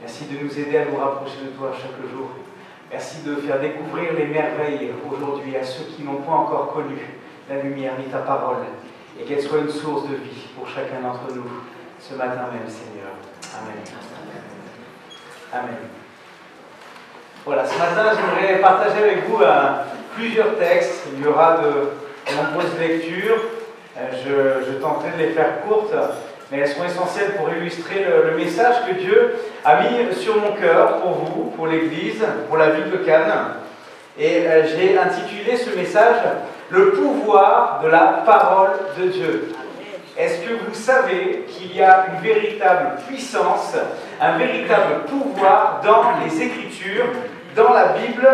Merci de nous aider à nous rapprocher de toi chaque jour. Merci de faire découvrir les merveilles aujourd'hui à ceux qui n'ont pas encore connu la lumière ni ta parole, et qu'elle soit une source de vie pour chacun d'entre nous ce matin même, Seigneur. Amen. Amen. Voilà, ce matin, j'aimerais partager avec vous plusieurs textes. Il y aura de nombreuses lectures. Je tenterai de les faire courtes, mais elles sont essentielles pour illustrer le message que Dieu a mis sur mon cœur pour vous, pour l'Église, pour la ville de Cannes. Et j'ai intitulé ce message « Le pouvoir de la parole de Dieu ». Est-ce que vous savez qu'il y a une véritable puissance, un véritable pouvoir dans les Écritures, dans la Bible,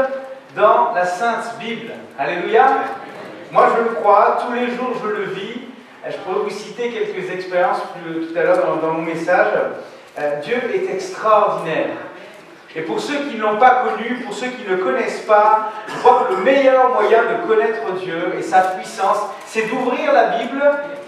dans la Sainte Bible? Alléluia! Moi je le crois, tous les jours je le vis. Je pourrais vous citer quelques expériences tout à l'heure dans mon message. Dieu est extraordinaire. Et pour ceux qui ne l'ont pas connu, pour ceux qui ne le connaissent pas, je crois que le meilleur moyen de connaître Dieu et sa puissance, c'est d'ouvrir la Bible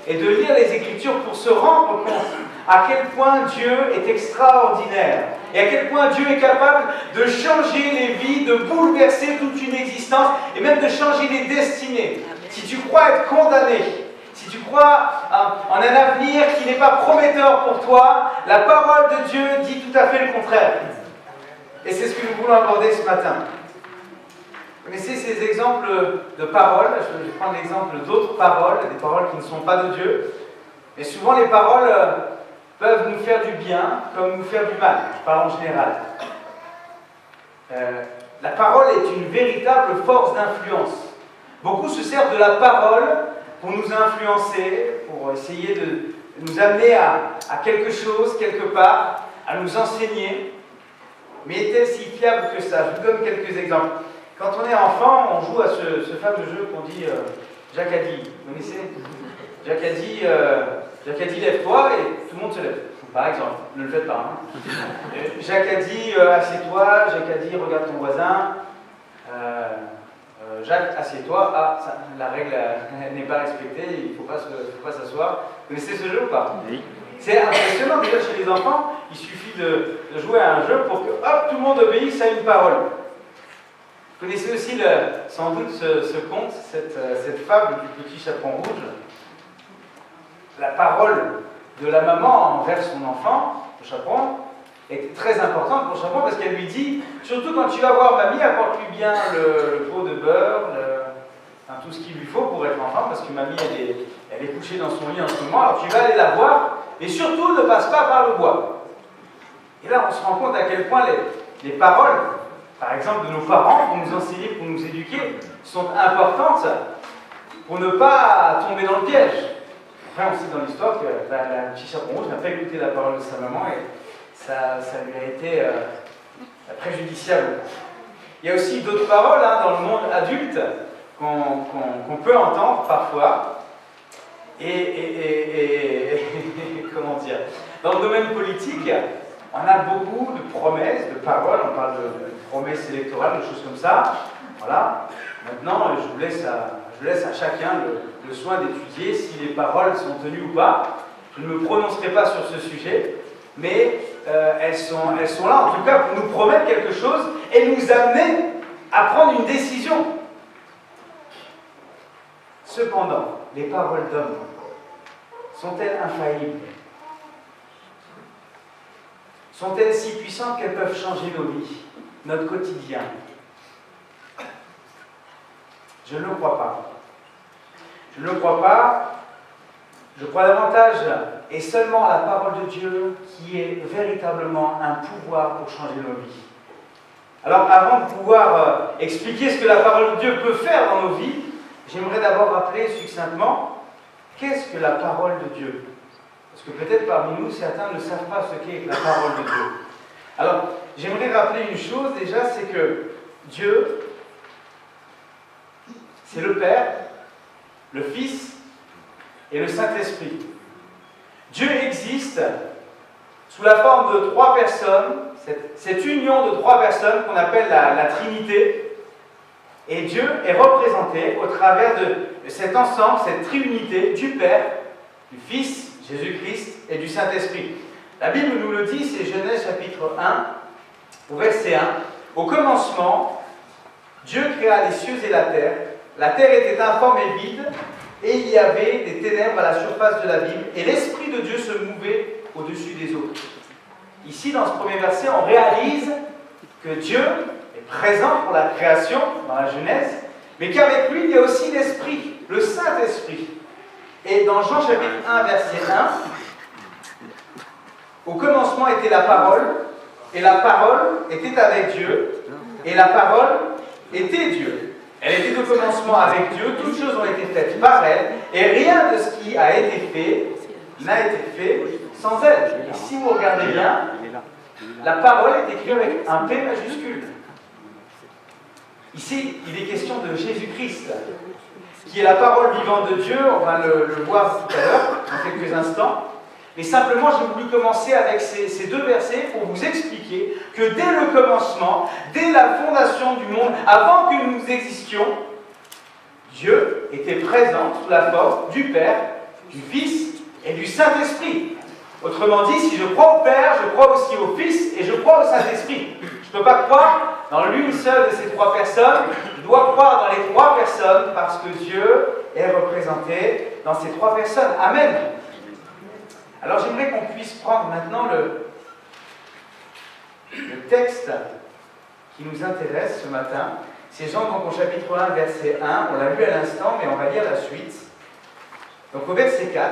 et de lire les Écritures pour se rendre compte à quel point Dieu est extraordinaire et à quel point Dieu est capable de changer les vies, de bouleverser toute une existence et même de changer les destinées. Si tu crois être condamné, si tu crois en un avenir qui n'est pas prometteur pour toi, la parole de Dieu dit tout à fait le contraire. Et c'est ce que nous voulons aborder ce matin. Vous connaissez ces exemples de paroles? Je vais prendre l'exemple d'autres paroles, des paroles qui ne sont pas de Dieu. Mais souvent les paroles peuvent nous faire du bien comme nous faire du mal. Je parle en général. La parole est une véritable force d'influence. Beaucoup se servent de la parole pour nous influencer, pour essayer de nous amener à quelque chose, quelque part, à nous enseigner. Mais est-elle si fiable que ça? Je vous donne quelques exemples. Quand on est enfant, on joue à ce fameux jeu qu'on dit Jacadi. Vous connaissez? Jacadi, lève-toi, et tout le monde se lève. Par exemple, ne le faites pas. Hein. Jacadi, assieds-toi. Jacadi, regarde ton voisin. Jacques, assieds-toi. Ah, ça, la règle n'est pas respectée, il ne faut pas s'asseoir. Vous connaissez ce jeu ou pas? Oui. C'est impressionnant, déjà chez les enfants, il suffit de jouer à un jeu pour que hop, tout le monde obéisse à une parole. Vous connaissez aussi sans doute ce conte, cette fable du petit chaperon rouge. La parole de la maman envers son enfant, le chaperon, est très importante pour le chaperon parce qu'elle lui dit, surtout quand tu vas voir mamie, apporte-lui bien le pot de beurre, tout ce qu'il lui faut pour être enfant, parce que mamie elle est couchée dans son lit en ce moment, alors tu vas aller la voir, et surtout ne passe pas par le bois. Et là on se rend compte à quel point les paroles, par exemple de nos parents, pour nous enseigner, pour nous éduquer, sont importantes pour ne pas tomber dans le piège. Après on sait dans l'histoire que la petite chaperon rouge n'a pas écouté la parole de sa maman et ça lui a été préjudiciable. Il y a aussi d'autres paroles dans le monde adulte qu'on peut entendre parfois. Et comment dire, dans le domaine politique, on a beaucoup de promesses, de paroles, on parle de promesses électorales, de choses comme ça. Voilà. Maintenant, je laisse à chacun le soin d'étudier si les paroles sont tenues ou pas. Je ne me prononcerai pas sur ce sujet, mais elles sont là, en tout cas, pour nous promettre quelque chose et nous amener à prendre une décision. Cependant, les paroles d'hommes sont-elles infaillibles? Sont-elles si puissantes qu'elles peuvent changer nos vies, notre quotidien? Je ne le crois pas. Je ne le crois pas. Je crois davantage et seulement à la parole de Dieu qui est véritablement un pouvoir pour changer nos vies. Alors, avant de pouvoir expliquer ce que la parole de Dieu peut faire dans nos vies, j'aimerais d'abord rappeler succinctement qu'est-ce que la parole de Dieu? Parce que peut-être parmi nous, certains ne savent pas ce qu'est la parole de Dieu. Alors, j'aimerais rappeler une chose déjà, c'est que Dieu, c'est le Père, le Fils et le Saint-Esprit. Dieu existe sous la forme de trois personnes, cette union de trois personnes qu'on appelle la Trinité, et Dieu est représenté au travers de cet ensemble, cette trinité du Père, du Fils, Jésus-Christ, et du Saint-Esprit. La Bible nous le dit, c'est Genèse chapitre 1, au verset 1. Au commencement, Dieu créa les cieux et la terre. La terre était informe et vide, et il y avait des ténèbres à la surface de l'abîme, et l'Esprit de Dieu se mouvait au-dessus des eaux. Ici, dans ce premier verset, on réalise que Dieu est présent pour la création, dans la Genèse, mais qu'avec lui, il y a aussi l'Esprit, le Saint-Esprit. Et dans Jean chapitre 1, verset 1, au commencement était la parole, et la parole était avec Dieu, et la parole était Dieu. Elle était au commencement avec Dieu, toutes choses ont été faites par elle, et rien de ce qui a été fait n'a été fait sans elle. Et si vous regardez bien, la parole est écrite avec un P majuscule. Ici, il est question de Jésus-Christ, qui est la parole vivante de Dieu, on va le voir tout à l'heure, dans quelques instants. Mais simplement, j'ai voulu commencer avec ces deux versets pour vous expliquer que dès le commencement, dès la fondation du monde, avant que nous existions, Dieu était présent sous la forme du Père, du Fils et du Saint-Esprit. Autrement dit, si je crois au Père, je crois aussi au Fils et je crois au Saint-Esprit. Je ne peux pas croire dans l'une seule de ces trois personnes, je dois croire dans les trois personnes parce que Dieu est représenté dans ces trois personnes. Amen. Alors j'aimerais qu'on puisse prendre maintenant le texte qui nous intéresse ce matin. C'est Jean donc au chapitre 1, verset 1. On l'a lu à l'instant, mais on va lire la suite. Donc au verset 4,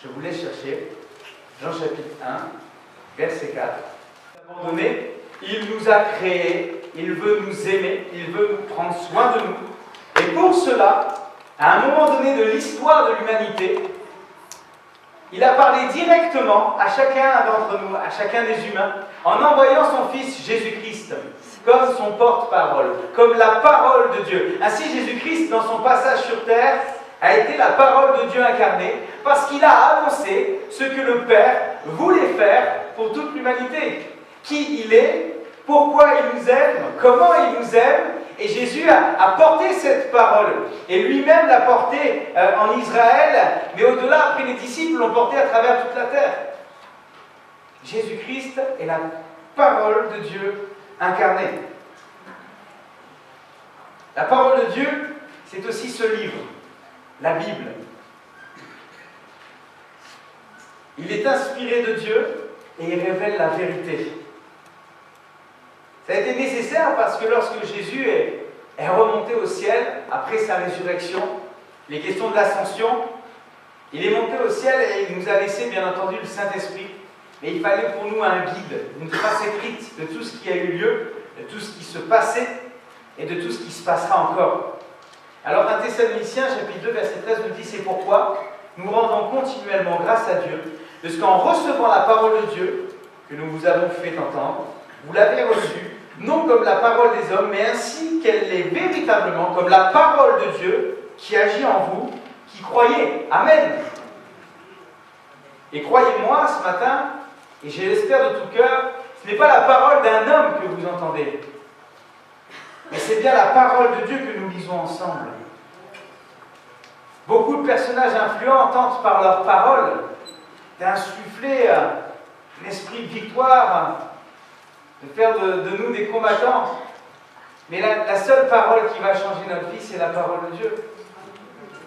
je vous laisse chercher. Jean chapitre 1, verset 4. Abandonné, il nous a créés, il veut nous aimer, il veut prendre soin de nous. Et pour cela, à un moment donné de l'histoire de l'humanité, il a parlé directement à chacun d'entre nous, à chacun des humains, en envoyant son Fils Jésus-Christ comme son porte-parole, comme la parole de Dieu. Ainsi, Jésus-Christ, dans son passage sur terre, a été la parole de Dieu incarnée, parce qu'il a annoncé ce que le Père voulait faire pour toute l'humanité. Qui il est, pourquoi il nous aime, comment il nous aime. Et Jésus a porté cette parole. Et lui-même l'a portée en Israël, mais au-delà, après les disciples l'ont portée à travers toute la terre. Jésus-Christ est la parole de Dieu incarnée. La parole de Dieu, c'est aussi ce livre, la Bible. Il est inspiré de Dieu et il révèle la vérité. Ça a été nécessaire parce que lorsque Jésus est remonté au ciel, après sa résurrection, les questions de l'ascension, il est monté au ciel et il nous a laissé bien entendu le Saint-Esprit. Mais il fallait pour nous un guide, une trace écrite de tout ce qui a eu lieu, de tout ce qui se passait et de tout ce qui se passera encore. Alors 1 Thessaloniciens chapitre 2 verset 13 nous dit: c'est pourquoi nous rendons continuellement grâce à Dieu, parce qu'en recevant la parole de Dieu, que nous vous avons fait entendre, vous l'avez reçue, non comme la parole des hommes, mais ainsi qu'elle est véritablement comme la parole de Dieu qui agit en vous, qui croyez. Amen. Et croyez-moi, ce matin, et je l'espère de tout cœur, ce n'est pas la parole d'un homme que vous entendez, mais c'est bien la parole de Dieu que nous lisons ensemble. Beaucoup de personnages influents tentent par leur parole d'insuffler un esprit de victoire, de faire de nous des combattants. Mais la seule parole qui va changer notre vie, c'est la parole de Dieu.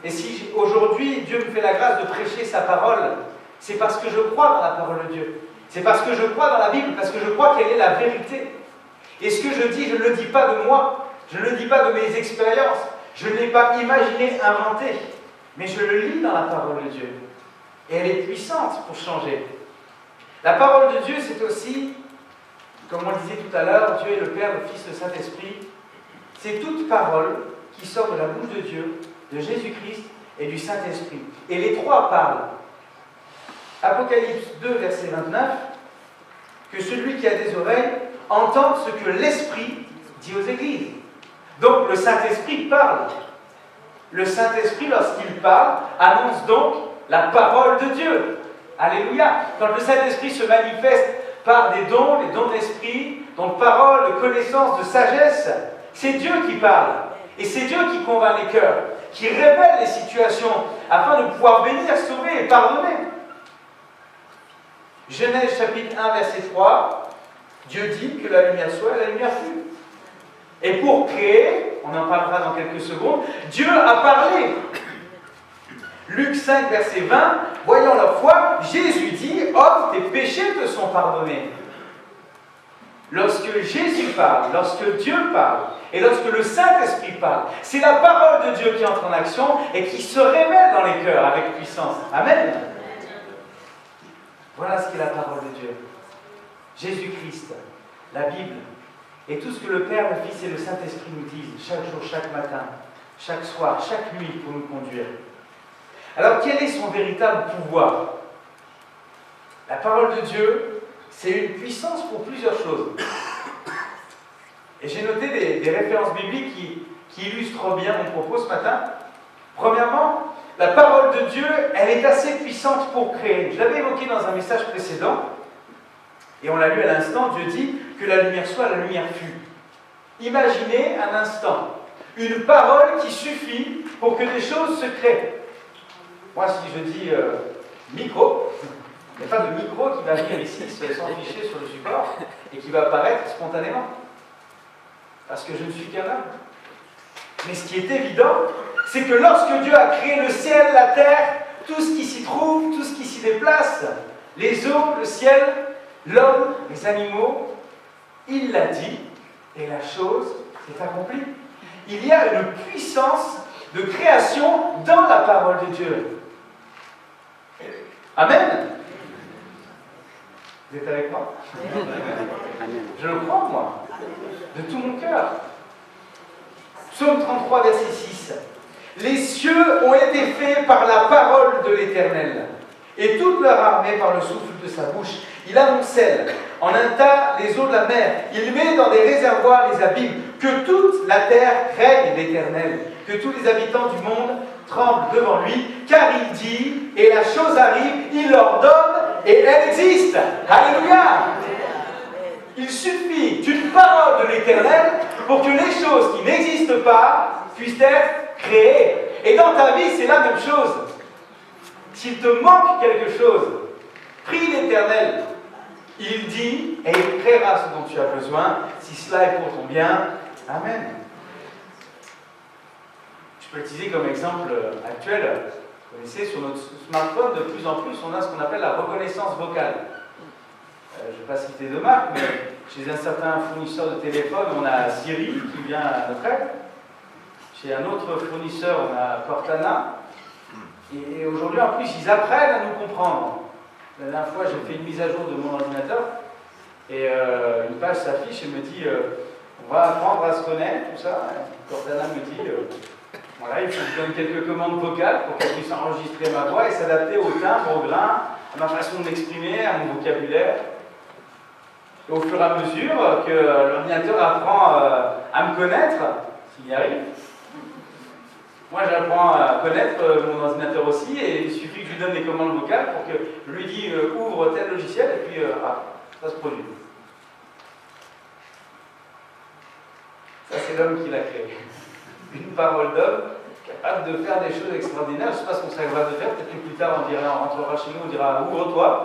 Et si aujourd'hui Dieu me fait la grâce de prêcher sa parole, c'est parce que je crois dans la parole de Dieu. C'est parce que je crois dans la Bible, parce que je crois qu'elle est la vérité. Et ce que je dis, je ne le dis pas de moi, je ne le dis pas de mes expériences, je ne l'ai pas imaginé, inventé, mais je le lis dans la parole de Dieu. Et elle est puissante pour changer. La parole de Dieu, c'est aussi, comme on le disait tout à l'heure, Dieu est le Père, le Fils, le Saint-Esprit. C'est toute parole qui sort de la bouche de Dieu, de Jésus-Christ et du Saint-Esprit. Et les trois parlent. Apocalypse 2, verset 29, que celui qui a des oreilles entende ce que l'Esprit dit aux églises. Donc le Saint-Esprit parle. Le Saint-Esprit, lorsqu'il parle, annonce donc la parole de Dieu. Alléluia. Quand le Saint-Esprit se manifeste par des dons, les dons d'esprit, donc parole, de connaissance, de sagesse, c'est Dieu qui parle. Et c'est Dieu qui convainc les cœurs, qui révèle les situations, afin de pouvoir bénir, sauver et pardonner. Genèse chapitre 1, verset 3, Dieu dit que la lumière soit et la lumière fut. Et pour créer, on en parlera dans quelques secondes, Dieu a parlé. Luc 5, verset 20, voyant leur foi, Jésus dit, « Homme, tes péchés te sont pardonnés. » Lorsque Jésus parle, lorsque Dieu parle, et lorsque le Saint-Esprit parle, c'est la parole de Dieu qui entre en action et qui se révèle dans les cœurs avec puissance. Amen. Voilà ce qu'est la parole de Dieu. Jésus-Christ, la Bible, et tout ce que le Père, le Fils et le Saint-Esprit nous disent, chaque jour, chaque matin, chaque soir, chaque nuit, pour nous conduire. Alors, quel est son véritable pouvoir? La parole de Dieu, c'est une puissance pour plusieurs choses. Et j'ai noté des références bibliques qui illustrent bien mon propos ce matin. Premièrement, la parole de Dieu, elle est assez puissante pour créer. Je l'avais évoqué dans un message précédent, et on l'a lu à l'instant, Dieu dit que la lumière soit, la lumière fut. Imaginez un instant, une parole qui suffit pour que des choses se créent. Moi, si je dis micro, il n'y a pas de micro qui va venir ici s'afficher sur le support et qui va apparaître spontanément. Parce que je ne suis qu'un homme. Mais ce qui est évident, c'est que lorsque Dieu a créé le ciel, la terre, tout ce qui s'y trouve, tout ce qui s'y déplace, les eaux, le ciel, l'homme, les animaux, il l'a dit, et la chose s'est accomplie. Il y a une puissance de création dans la parole de Dieu. Amen. Vous êtes avec moi? Je le crois, moi, de tout mon cœur. Psaume 33, verset 6. Les cieux ont été faits par la parole de l'Éternel, et toute leur armée par le souffle de sa bouche. Il amoncelle en un tas les eaux de la mer. Il met dans des réservoirs les abîmes. Que toute la terre craigne l'Éternel. Que tous les habitants du monde tremblent devant lui. Car il dit, et la chose arrive, il l'ordonne, et elle existe. Alléluia! Il suffit d'une parole de l'Éternel pour que les choses qui n'existent pas puissent être créées. Et dans ta vie, c'est la même chose. S'il te manque quelque chose, prie l'Éternel. Il dit, et il créera ce dont tu as besoin, si cela est pour ton bien. Amen. Je peux utiliser comme exemple actuel, vous connaissez, sur notre smartphone, de plus en plus, on a ce qu'on appelle la reconnaissance vocale. Je ne vais pas citer de marque, mais chez un certain fournisseur de téléphone, on a Siri qui vient à notre aide. Chez un autre fournisseur, on a Cortana. Et aujourd'hui, en plus, ils apprennent à nous comprendre. La dernière fois, j'ai fait une mise à jour de mon ordinateur et une page s'affiche et me dit on va apprendre à se connaître, tout ça. Et Cortana me dit voilà, il faut que je donne quelques commandes vocales pour qu'elle puisse enregistrer ma voix et s'adapter au timbre, au grain, à ma façon de m'exprimer, à mon vocabulaire. Et au fur et à mesure que l'ordinateur apprend à me connaître, s'il y arrive, moi j'apprends à connaître mon ordinateur aussi, et il suffit que je lui donne des commandes vocales pour que je lui dise ouvre tel logiciel, et puis ça se produit. Ça c'est l'homme qui l'a créé. Une parole d'homme capable de faire des choses extraordinaires. Je ne sais pas ce qu'on serait capable de faire, peut-être que plus tard on rentrera chez nous, on dira ouvre-toi.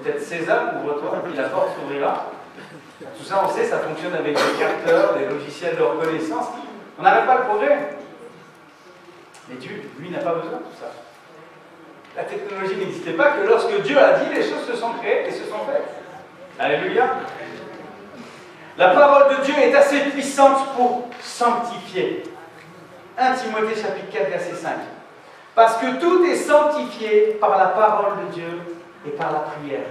Peut-être César, ouvre-toi, puis la porte s'ouvrira. Tout ça, on sait, ça fonctionne avec des capteurs, des logiciels de reconnaissance. On n'arrête pas le progrès. Mais Dieu, lui, n'a pas besoin de tout ça. La technologie n'existait pas que lorsque Dieu a dit, les choses se sont créées et se sont faites. Alléluia. La parole de Dieu est assez puissante pour sanctifier. 1 Timothée chapitre 4, verset 5. Parce que tout est sanctifié par la parole de Dieu et par la prière.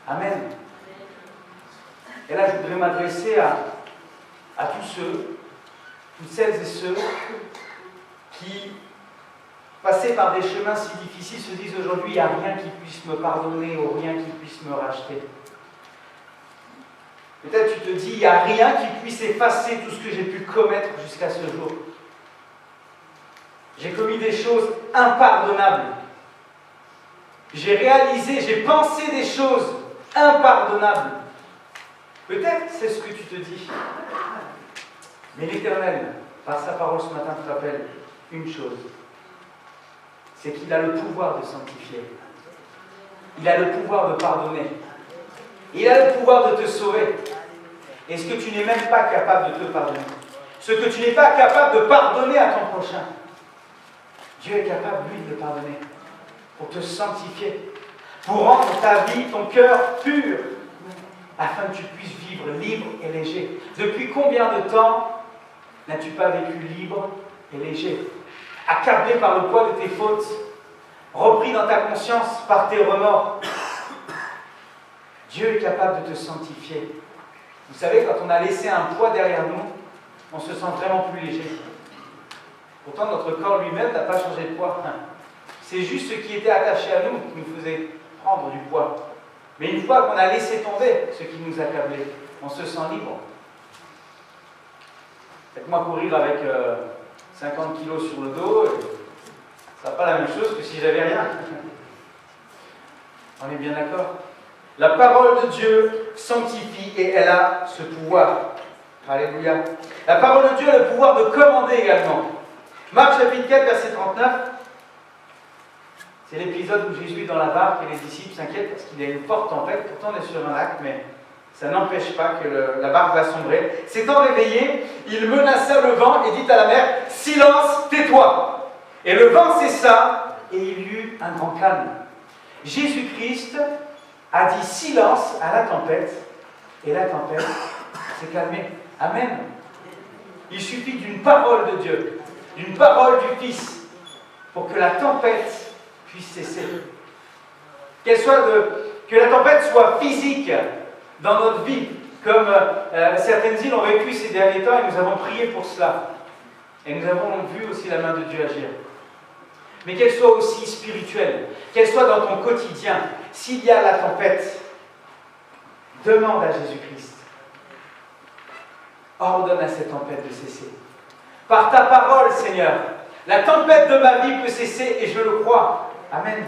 Amen. Et là, je voudrais m'adresser à tous ceux, toutes celles et ceux qui, passés par des chemins si difficiles, se disent aujourd'hui, il n'y a rien qui puisse me pardonner ou rien qui puisse me racheter. Peut-être tu te dis, il n'y a rien qui puisse effacer tout ce que j'ai pu commettre jusqu'à ce jour. J'ai commis des choses impardonnables. J'ai réalisé, j'ai pensé des choses impardonnables. Peut-être c'est ce que tu te dis. Mais l'Éternel, par sa parole ce matin, te rappelle une chose. C'est qu'il a le pouvoir de sanctifier. il a le pouvoir de pardonner. Il a le pouvoir de te sauver. Et ce que tu n'es même pas capable de te pardonner, ce que tu n'es pas capable de pardonner à ton prochain, Dieu est capable, lui, de le pardonner, pour te sanctifier, pour rendre ta vie, ton cœur pur, afin que tu puisses vivre libre et léger. Depuis combien de temps n'as-tu pas vécu libre et léger, accablé par le poids de tes fautes, repris dans ta conscience par tes remords? Dieu est capable de te sanctifier. Vous savez, quand on a laissé un poids derrière nous, on se sent vraiment plus léger. Pourtant, notre corps lui-même n'a pas changé de poids. C'est juste ce qui était attaché à nous qui nous faisait prendre du poids. Mais une fois qu'on a laissé tomber ce qui nous accablait, on se sent libre. Faites-moi courir avec 50 kilos sur le dos, ça n'a pas la même chose que si j'avais rien. On est bien d'accord? La parole de Dieu sanctifie et elle a ce pouvoir. Alléluia. La parole de Dieu a le pouvoir de commander également. Marc chapitre 4, verset 39. C'est l'épisode où Jésus est dans la barque et les disciples s'inquiètent parce qu'il y a une forte tempête. Pourtant, on est sur un lac, mais ça n'empêche pas que la barque va sombrer. S'étant réveillé, il menaça le vent et dit à la mer, « Silence, tais-toi !» Et le vent cessa et il y eut un grand calme. Jésus-Christ a dit silence à la tempête et la tempête s'est calmée. Amen. Il suffit d'une parole de Dieu, d'une parole du Fils, pour que la tempête puisse cesser. Que la tempête soit physique dans notre vie, comme certaines îles ont vécu ces derniers temps, et nous avons prié pour cela. Et nous avons vu aussi la main de Dieu agir. Mais qu'elle soit aussi spirituelle, qu'elle soit dans ton quotidien. S'il y a la tempête, demande à Jésus-Christ. Ordonne à cette tempête de cesser. Par ta parole, Seigneur, la tempête de ma vie peut cesser et je le crois. Amen.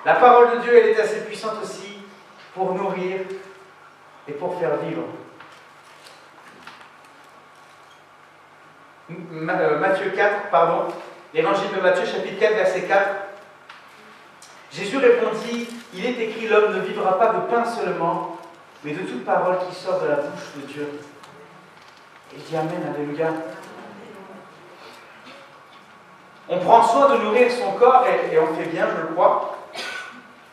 La parole de Dieu, elle est assez puissante aussi pour nourrir et pour faire vivre. Matthieu 4, pardon, l'évangile de Matthieu, chapitre 4, verset 4. Jésus répondit, il est écrit, l'homme ne vivra pas de pain seulement, mais de toute parole qui sort de la bouche de Dieu. Et il dit Amen, alléluia. On prend soin de nourrir son corps et on fait bien, je le crois,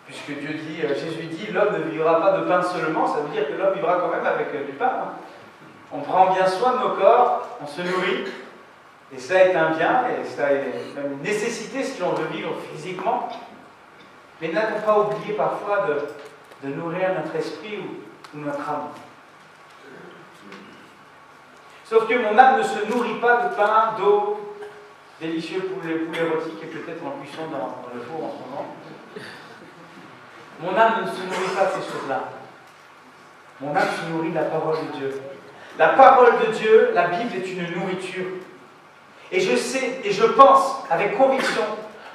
puisque Jésus dit, l'homme ne vivra pas de pain seulement, ça veut dire que l'homme vivra quand même avec du pain. On prend bien soin de nos corps, on se nourrit, et ça est un bien, et ça est même une nécessité si l'on veut vivre physiquement. Mais n'a-t-on pas oublié parfois de nourrir notre esprit ou notre âme? Sauf que mon âme ne se nourrit pas de pain, d'eau, délicieux poulet rôti qui est peut-être en cuisson dans le four en ce moment. Mon âme ne se nourrit pas de ces choses-là. Mon âme se nourrit de la parole de Dieu. La parole de Dieu, la Bible est une nourriture. Et je sais et je pense avec conviction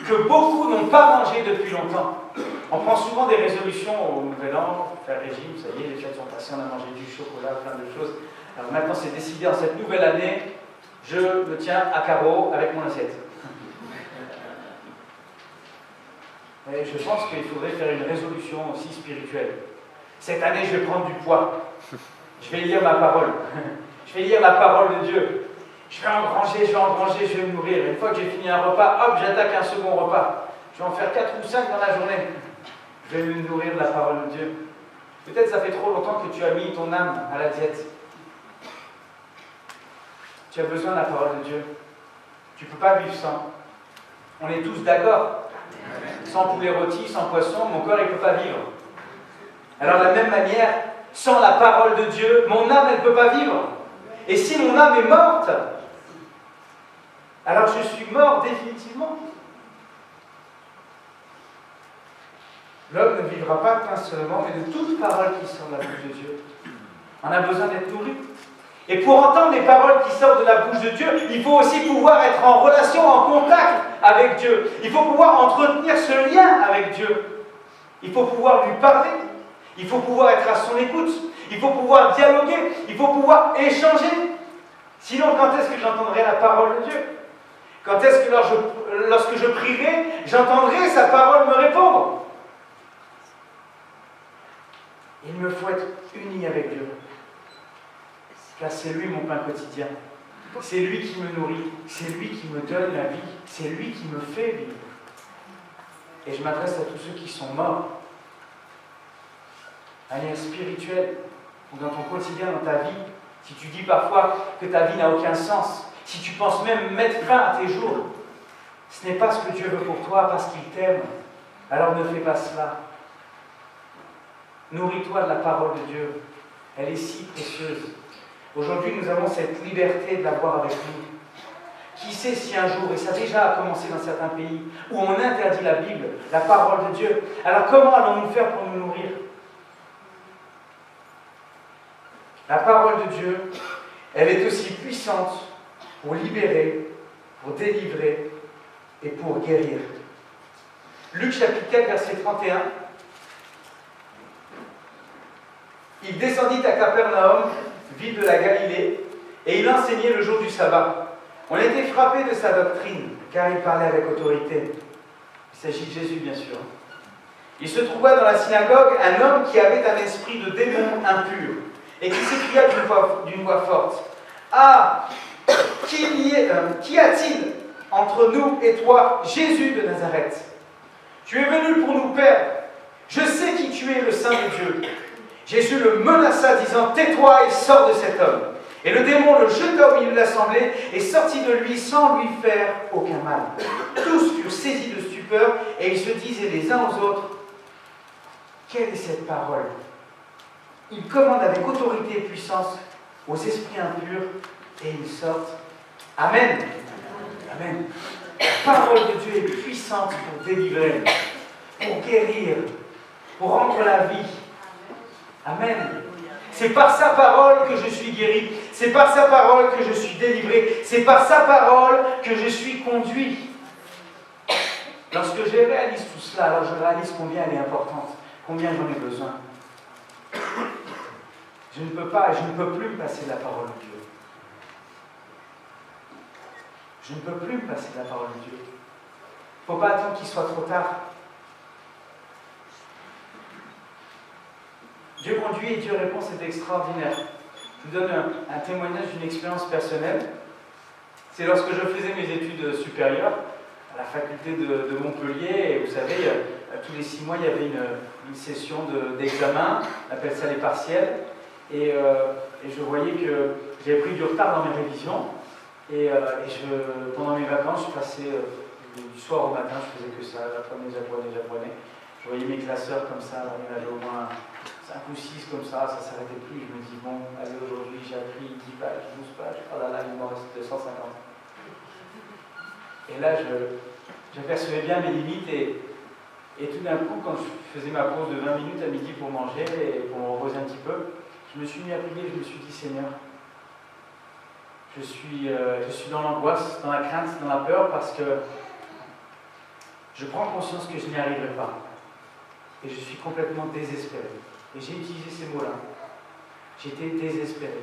que beaucoup n'ont pas mangé depuis longtemps. On prend souvent des résolutions au Nouvel An, faire régime, ça y est, les fêtes sont passées, on a mangé du chocolat, plein de choses. Alors maintenant c'est décidé, en cette nouvelle année, je me tiens à carreau avec mon assiette. Et je pense qu'il faudrait faire une résolution aussi spirituelle. Cette année, je vais prendre du poids. Je vais lire ma parole. Je vais lire la parole de Dieu. Je vais engranger, je vais me nourrir. Une fois que j'ai fini un repas, hop, j'attaque un second repas. Je vais en faire 4 ou 5 dans la journée. Je vais me nourrir de la parole de Dieu. Peut-être ça fait trop longtemps que tu as mis ton âme à la diète. Tu as besoin de la parole de Dieu. Tu ne peux pas vivre sans. On est tous d'accord. Sans poulet rôti, sans poisson, mon corps ne peut pas vivre. Alors de la même manière, sans la parole de Dieu, mon âme elle ne peut pas vivre. Et si mon âme est morte, alors je suis mort définitivement. L'homme ne vivra pas de pain seulement, mais de toute parole qui sort de la bouche de Dieu. On a besoin d'être nourri. Et pour entendre les paroles qui sortent de la bouche de Dieu, il faut aussi pouvoir être en relation, en contact avec Dieu. Il faut pouvoir entretenir ce lien avec Dieu. Il faut pouvoir lui parler. Il faut pouvoir être à son écoute. Il faut pouvoir dialoguer. Il faut pouvoir échanger. Sinon, quand est-ce que j'entendrai la parole de Dieu? Quand est-ce que lorsque je prierai, j'entendrai sa parole me répondre? Il me faut être uni avec Dieu. Car c'est lui mon pain quotidien. C'est lui qui me nourrit. C'est lui qui me donne la vie. C'est lui qui me fait vivre. Et je m'adresse à tous ceux qui sont morts. Un lien spirituel, ou dans ton quotidien, dans ta vie, si tu dis parfois que ta vie n'a aucun sens, si tu penses même mettre fin à tes jours, ce n'est pas ce que Dieu veut pour toi parce qu'il t'aime. Alors ne fais pas cela. Nourris-toi de la parole de Dieu. Elle est si précieuse. Aujourd'hui, nous avons cette liberté de l'avoir avec nous. Qui sait si un jour, et ça a déjà commencé dans certains pays, où on interdit la Bible, la parole de Dieu, alors comment allons-nous faire pour nous nourrir? La parole de Dieu, elle est aussi puissante pour libérer, pour délivrer et pour guérir. Luc chapitre 4, verset 31. Il descendit à Capernaum, ville de la Galilée, et il enseignait le jour du sabbat. On était frappé de sa doctrine, car il parlait avec autorité. Il s'agit de Jésus, bien sûr. Il se trouva dans la synagogue un homme qui avait un esprit de démon impur, et qui s'écria d'une voix forte: « Ah, qu'y a-t-il entre nous et toi, Jésus de Nazareth? Tu es venu pour nous perdre. Je sais qui tu es, le Saint de Dieu. » Jésus le menaça, disant: « Tais-toi et sors de cet homme. » Et le démon le jeta au milieu de l'assemblée et sortit de lui sans lui faire aucun mal. Tous furent saisis de stupeur et ils se disaient les uns aux autres: « Quelle est cette parole ?» Il commande avec autorité et puissance aux esprits impurs et ils sortent. Amen. Amen. La parole de Dieu est puissante pour délivrer, pour guérir, pour rendre la vie. Amen. C'est par sa parole que je suis guéri. C'est par sa parole que je suis délivré. C'est par sa parole que je suis conduit. Lorsque je réalise tout cela, alors je réalise combien elle est importante, combien j'en ai besoin. Je ne peux pas et je ne peux plus me passer de la parole de Dieu. Je ne peux plus me passer de la parole de Dieu. Il ne faut pas attendre qu'il soit trop tard. Dieu conduit et Dieu répond, c'est extraordinaire. Je vous donne un témoignage d'une expérience personnelle. C'est lorsque je faisais mes études supérieures à la faculté de Montpellier, et vous savez, tous les 6 mois, il y avait une session d'examen, on appelle ça les partiels, et je voyais que j'avais pris du retard dans mes révisions, et pendant mes vacances, je passais du soir au matin, je faisais que ça, j'apprenais. Je voyais mes classeurs comme ça, il y en avait au moins 5 ou 6 comme ça ne s'arrêtait plus. Je me dis, bon, allez, aujourd'hui j'ai appris 10 pages, 12 pages, oh là là, il m'en reste 250. Et là, j'apercevais bien mes limites, et tout d'un coup, quand je faisais ma pause de 20 minutes à midi pour manger et pour me reposer un petit peu, je me suis mis à prier, je me suis dit, Seigneur, je suis dans l'angoisse, dans la crainte, dans la peur, parce que je prends conscience que je n'y arriverai pas. Et je suis complètement désespéré. Et j'ai utilisé ces mots-là. J'étais désespéré.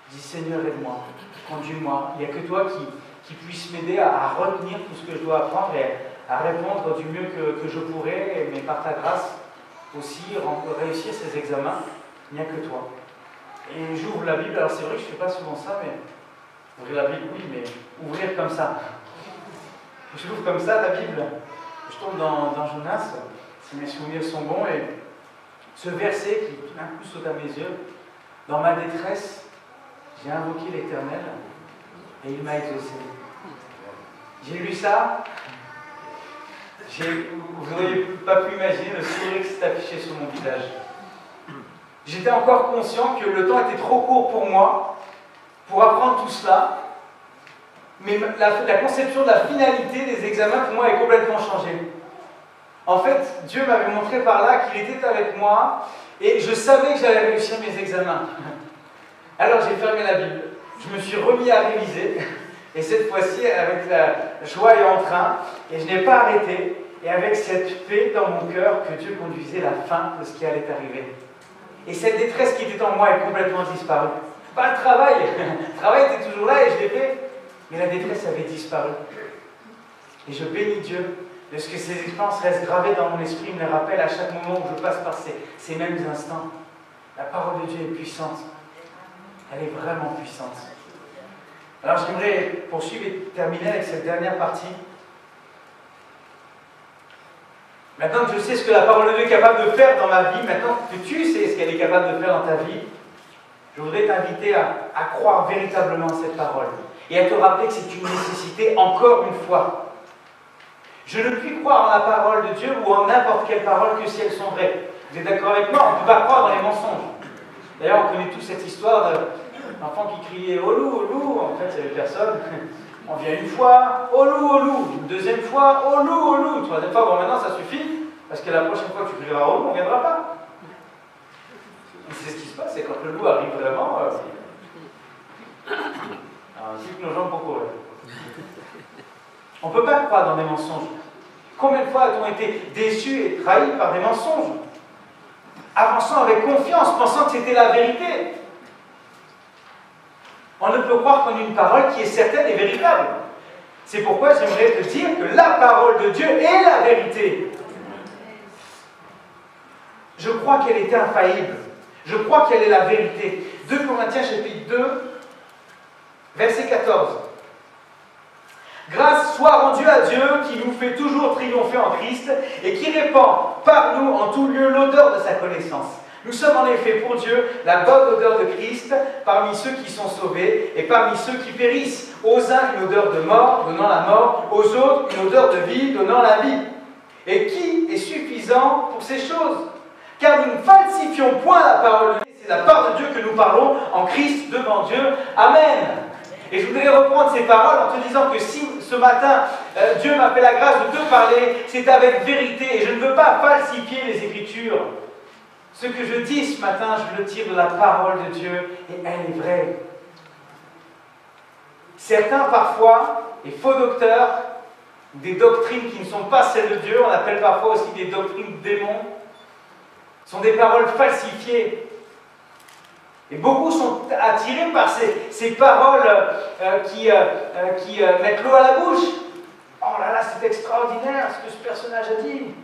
Je dis, Seigneur, aide-moi, conduis-moi. Il n'y a que toi qui puisse m'aider à retenir tout ce que je dois apprendre et à répondre du mieux que je pourrais, mais par ta grâce aussi, réussir ces examens. Il n'y a que toi. Et j'ouvre la Bible. Alors c'est vrai que je ne fais pas souvent ça, mais ouvrir la Bible, oui, mais ouvrir comme ça. Je l'ouvre comme ça, la Bible. Je tombe dans Jonas, si mes souvenirs sont bons, et ce verset qui tout d'un coup saute à mes yeux: dans ma détresse, j'ai invoqué l'Éternel et il m'a exaucé. J'ai lu ça, vous n'auriez pas pu imaginer le sourire qui s'est affiché sur mon visage. J'étais encore conscient que le temps était trop court pour moi pour apprendre tout cela, mais la conception de la finalité des examens pour moi est complètement changée. En fait, Dieu m'avait montré par là qu'il était avec moi et je savais que j'allais réussir mes examens. Alors j'ai fermé la Bible, je me suis remis à réviser, et cette fois-ci avec la joie et entrain, et je n'ai pas arrêté, et avec cette paix dans mon cœur que Dieu conduisait la fin de ce qui allait arriver. Et cette détresse qui était en moi est complètement disparue. Pas le travail était toujours là et je l'ai fait, mais la détresse avait disparu. Et je bénis Dieu de ce que ces expériences restent gravées dans mon esprit, me les rappellent à chaque moment où je passe par ces mêmes instants. La parole de Dieu est puissante. Elle est vraiment puissante. Alors j'aimerais poursuivre et terminer avec cette dernière partie. Maintenant que je sais ce que la parole de Dieu est capable de faire dans ma vie, maintenant que tu sais ce qu'elle est capable de faire dans ta vie, je voudrais t'inviter à croire véritablement cette parole et à te rappeler que c'est une nécessité encore une fois. Je ne puis croire en la parole de Dieu ou en n'importe quelle parole que si elles sont vraies. Vous êtes d'accord avec moi? On ne peut pas croire dans les mensonges. D'ailleurs, on connaît tous cette histoire d'enfant qui criait « Au loup, au loup !» En fait, il n'y avait personne. On vient une fois, au loup, une deuxième fois, au loup, une troisième fois, bon maintenant ça suffit, parce que la prochaine fois que tu crieras au loup, on ne viendra pas. Et c'est ce qui se passe, c'est quand le loup arrive vraiment, que nos jambes pour courir. On ne peut pas croire dans des mensonges. Combien de fois a-t-on été déçus et trahis par des mensonges? Avançant avec confiance, pensant que c'était la vérité. On ne peut croire qu'en une parole qui est certaine et véritable. C'est pourquoi j'aimerais te dire que la parole de Dieu est la vérité. Je crois qu'elle est infaillible. Je crois qu'elle est la vérité. 2 Corinthiens chapitre 2, verset 14. Grâce soit rendue à Dieu qui nous fait toujours triompher en Christ et qui répand par nous en tout lieu l'odeur de sa connaissance. Nous sommes en effet pour Dieu la bonne odeur de Christ parmi ceux qui sont sauvés et parmi ceux qui périssent. Aux uns une odeur de mort, donnant la mort, aux autres une odeur de vie, donnant la vie. Et qui est suffisant pour ces choses? Car nous ne falsifions point la parole de Dieu, c'est la part de Dieu que nous parlons en Christ devant Dieu. Amen. Et je voudrais reprendre ces paroles en te disant que si ce matin, Dieu m'a fait la grâce de te parler, c'est avec vérité et je ne veux pas falsifier les Écritures. Ce que je dis ce matin, je le tire de la parole de Dieu et elle est vraie. Certains, parfois, les faux docteurs, des doctrines qui ne sont pas celles de Dieu, on appelle parfois aussi des doctrines démons, sont des paroles falsifiées. Et beaucoup sont attirés par ces paroles qui mettent l'eau à la bouche. Oh là là, c'est extraordinaire ce que ce personnage a dit.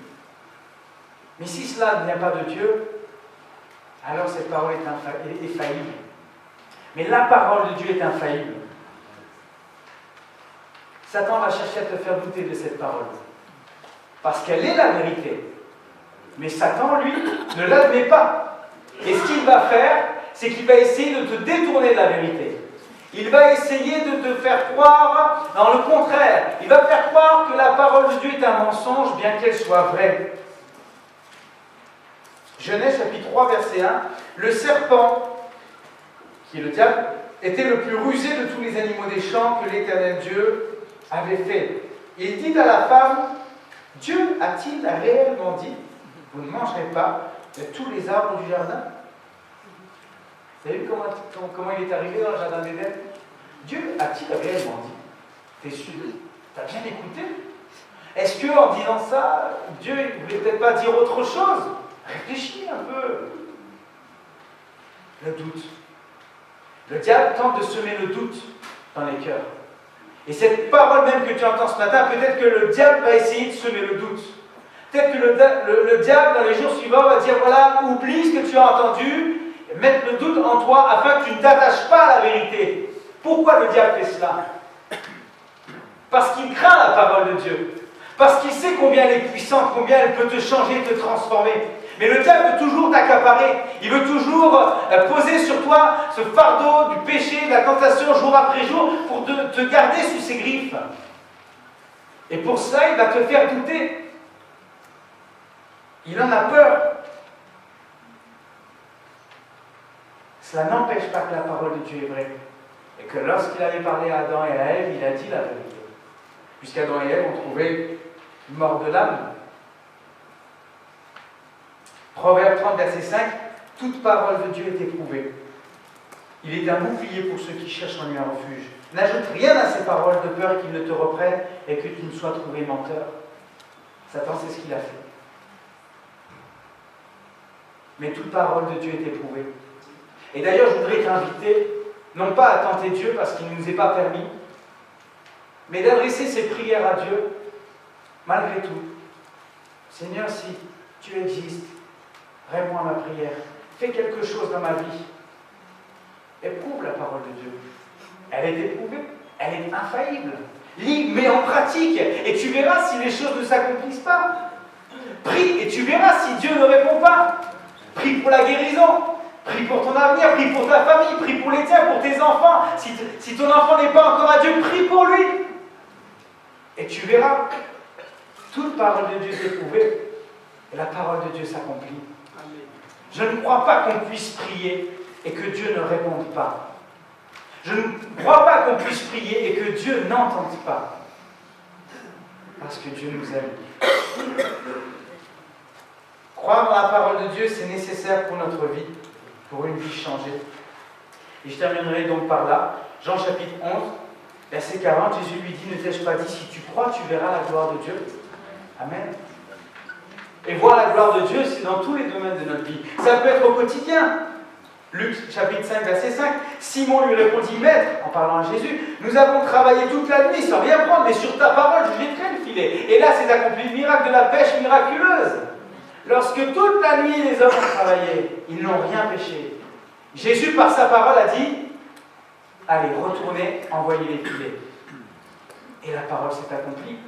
Mais si cela ne vient pas de Dieu, alors cette parole est faillible. Mais la parole de Dieu est infaillible. Satan va chercher à te faire douter de cette parole. Parce qu'elle est la vérité. Mais Satan, lui, ne l'admet pas. Et ce qu'il va faire, c'est qu'il va essayer de te détourner de la vérité. Il va essayer de te faire croire dans le contraire. Il va faire croire que la parole de Dieu est un mensonge, bien qu'elle soit vraie. Genèse chapitre 3, verset 1. Le serpent, qui est le diable, était le plus rusé de tous les animaux des champs que l'Éternel Dieu avait fait. Il dit à la femme, Dieu a-t-il réellement dit, vous ne mangerez pas de tous les arbres du jardin? Vous avez vu comment il est arrivé dans le jardin d'Éden? Dieu a-t-il réellement dit? T'es sûr? T'as bien écouté? Est-ce qu'en disant ça, Dieu ne voulait peut-être pas dire autre chose? Réfléchis un peu. Le doute. Le diable tente de semer le doute dans les cœurs. Et cette parole même que tu entends ce matin, peut-être que le diable va essayer de semer le doute. Peut-être que le diable, dans les jours suivants, va dire, voilà, oublie ce que tu as entendu, mettre le doute en toi afin que tu ne t'attaches pas à la vérité. Pourquoi le diable fait cela? Parce qu'il craint la parole de Dieu. Parce qu'il sait combien elle est puissante, combien elle peut te changer, te transformer. Mais le diable veut toujours t'accaparer. Il veut toujours poser sur toi ce fardeau du péché, de la tentation jour après jour pour te garder sous ses griffes. Et pour cela, il va te faire douter. Il en a peur. Cela n'empêche pas que la parole de Dieu est vraie. Et que lorsqu'il avait parlé à Adam et à Ève, il a dit la vérité. Puisqu'Adam et Ève ont trouvé mort de l'âme. Proverbe 30, verset 5, toute parole de Dieu est éprouvée. Il est un bouclier pour ceux qui cherchent en lui un refuge. N'ajoute rien à ces paroles de peur qu'il ne te reprenne et que tu ne sois trouvé menteur. Satan, c'est ce qu'il a fait. Mais toute parole de Dieu est éprouvée. Et d'ailleurs, je voudrais t'inviter, non pas à tenter Dieu parce qu'il ne nous est pas permis, mais d'adresser ces prières à Dieu malgré tout, Seigneur, si tu existes, réponds à ma prière. Fais quelque chose dans ma vie. Éprouve la parole de Dieu. Elle est éprouvée, elle est infaillible. Lis, mets en pratique, et tu verras si les choses ne s'accomplissent pas. Prie, et tu verras si Dieu ne répond pas. Prie pour la guérison, prie pour ton avenir, prie pour ta famille, prie pour les tiens, pour tes enfants. Si ton enfant n'est pas encore à Dieu, prie pour lui. Et tu verras, toute parole de Dieu est éprouvée, et la parole de Dieu s'accomplit. Je ne crois pas qu'on puisse prier et que Dieu ne réponde pas. Je ne crois pas qu'on puisse prier et que Dieu n'entende pas. Parce que Dieu nous aime. Croire dans la parole de Dieu, c'est nécessaire pour notre vie, pour une vie changée. Et je terminerai donc par là. Jean chapitre 11, verset 40, Jésus lui dit, ne t'ai-je pas dit, si tu crois, tu verras la gloire de Dieu. Amen. Et voir la gloire de Dieu, c'est dans tous les domaines de notre vie. Ça peut être au quotidien. Luc chapitre 5, verset 5. Simon lui répondit, Maître, en parlant à Jésus, nous avons travaillé toute la nuit sans rien prendre, mais sur ta parole, je jetterai le filet. Et là, c'est accompli le miracle de la pêche miraculeuse. Lorsque toute la nuit les hommes ont travaillé, ils n'ont rien pêché. Jésus, par sa parole, a dit, allez, retournez, envoyez les filets. Et la parole s'est accomplie.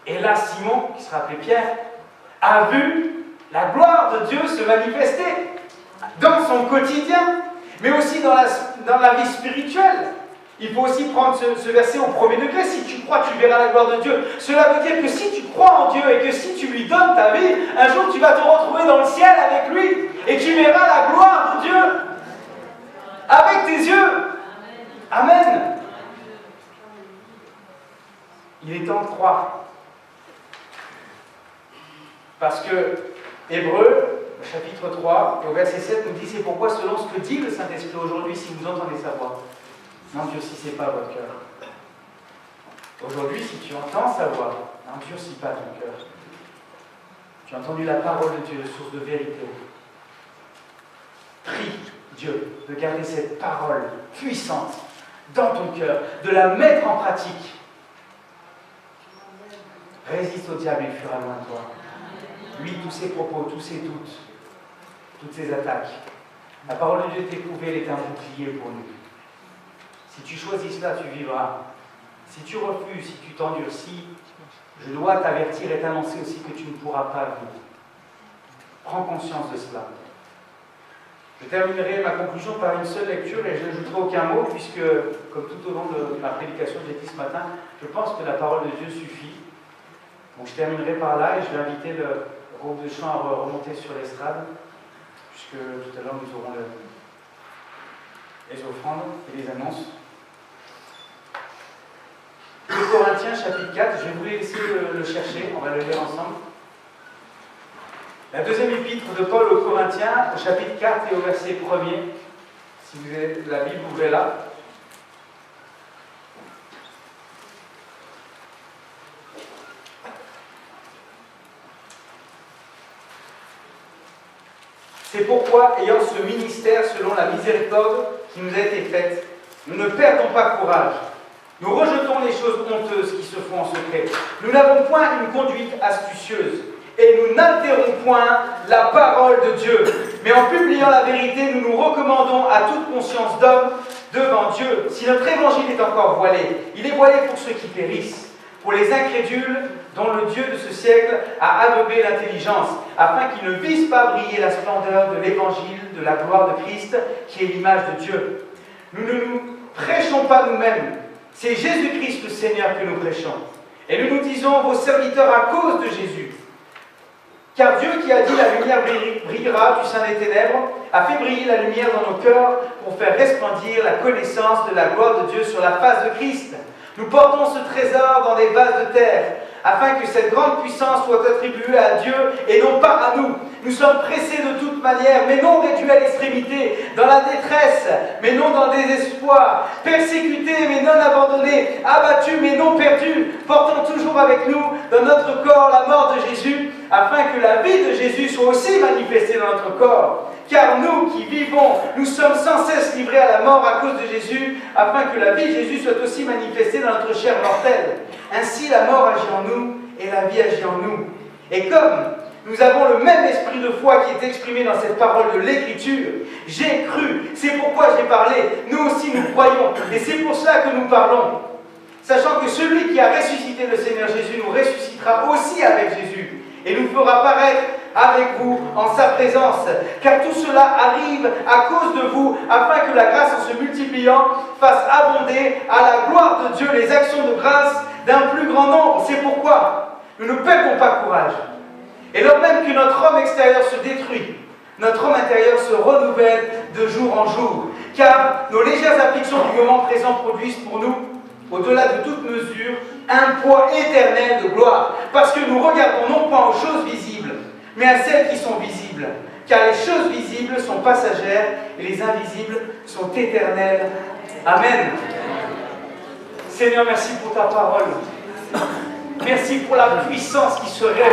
Et là, Simon, qui sera appelé Pierre, a vu la gloire de Dieu se manifester dans son quotidien, mais aussi dans la vie spirituelle. Il faut aussi prendre ce verset au premier degré. Si tu crois, tu verras la gloire de Dieu. Cela veut dire que si tu crois en Dieu et que si tu lui donnes ta vie, un jour tu vas te retrouver dans le ciel avec lui et tu verras la gloire de Dieu avec tes yeux. Amen. Il est temps de croire. Parce que Hébreux, chapitre 3, au verset 7, nous dit, c'est pourquoi selon ce que dit le Saint-Esprit aujourd'hui, si vous entendez sa voix, n'endurcissez pas votre cœur. Aujourd'hui, si tu entends sa voix, n'endurcis pas ton cœur. Tu as entendu la parole de Dieu, source de vérité. Prie Dieu de garder cette parole puissante dans ton cœur, de la mettre en pratique. Résiste au diable, il fuira loin de toi. Lui, tous ses propos, tous ses doutes, toutes ses attaques. La parole de Dieu est éprouvée, elle est un bouclier pour nous. Si tu choisis cela, tu vivras. Si tu refuses, si tu t'endurcis, je dois t'avertir et t'annoncer aussi que tu ne pourras pas vivre. Prends conscience de cela. Je terminerai ma conclusion par une seule lecture et je n'ajouterai aucun mot puisque, comme tout au long de ma prédication que j'ai dit ce matin, je pense que la parole de Dieu suffit. Donc je terminerai par là et je vais inviter le groupe de chant à remonter sur l'estrade puisque tout à l'heure nous aurons les offrandes et les annonces. 2 Corinthiens chapitre 4, je vais vous laisser le chercher, on va le lire ensemble. La deuxième épître de Paul aux Corinthiens, au chapitre 4 et au verset 1er. Si vous avez la Bible, ouvrez-la. C'est pourquoi, ayant ce ministère selon la miséricorde qui nous a été faite, nous ne perdons pas courage. Nous rejetons les choses honteuses qui se font en secret. Nous n'avons point une conduite astucieuse et nous n'altérons point la parole de Dieu. Mais en publiant la vérité, nous nous recommandons à toute conscience d'homme devant Dieu. Si notre évangile est encore voilé, il est voilé pour ceux qui périssent, pour les incrédules dont le Dieu de ce siècle a aveuglé l'intelligence, afin qu'ils ne vissent pas briller la splendeur de l'évangile de la gloire de Christ, qui est l'image de Dieu. Nous ne nous prêchons pas nous-mêmes, c'est Jésus-Christ le Seigneur que nous prêchons. Et nous nous disons vos serviteurs à cause de Jésus. Car Dieu qui a dit la lumière brillera du sein des ténèbres, a fait briller la lumière dans nos cœurs pour faire resplendir la connaissance de la gloire de Dieu sur la face de Christ. Nous portons ce trésor dans des vases de terre, afin que cette grande puissance soit attribuée à Dieu et non pas à nous. Nous sommes pressés de toute manière, mais non réduits à l'extrémité, dans la détresse, mais non dans le désespoir, persécutés, mais non abandonnés, abattus, mais non perdus, portant toujours avec nous dans notre corps la mort de Jésus, afin que la vie de Jésus soit aussi manifestée dans notre corps. Car nous qui vivons, nous sommes sans cesse livrés à la mort à cause de Jésus, afin que la vie de Jésus soit aussi manifestée dans notre chair mortelle. Ainsi la mort agit en nous, et la vie agit en nous. Et comme nous avons le même esprit de foi qui est exprimé dans cette parole de l'Écriture, j'ai cru, c'est pourquoi j'ai parlé, nous aussi nous croyons, et c'est pour cela que nous parlons. Sachant que celui qui a ressuscité le Seigneur Jésus nous ressuscitera aussi avec Jésus et nous fera paraître avec vous en sa présence. Car tout cela arrive à cause de vous, afin que la grâce en se multipliant fasse abonder à la gloire de Dieu les actions de grâce d'un plus grand nombre. C'est pourquoi nous ne perdons pas courage. Et lors même que notre homme extérieur se détruit, notre homme intérieur se renouvelle de jour en jour. Car nos légères afflictions du moment présent produisent pour nous, au-delà de toute mesure, un poids éternel de gloire. Parce que nous regardons non point aux choses visibles, mais à celles qui sont visibles. Car les choses visibles sont passagères et les invisibles sont éternelles. Amen. Seigneur, merci pour ta parole. Merci pour la puissance qui se révèle.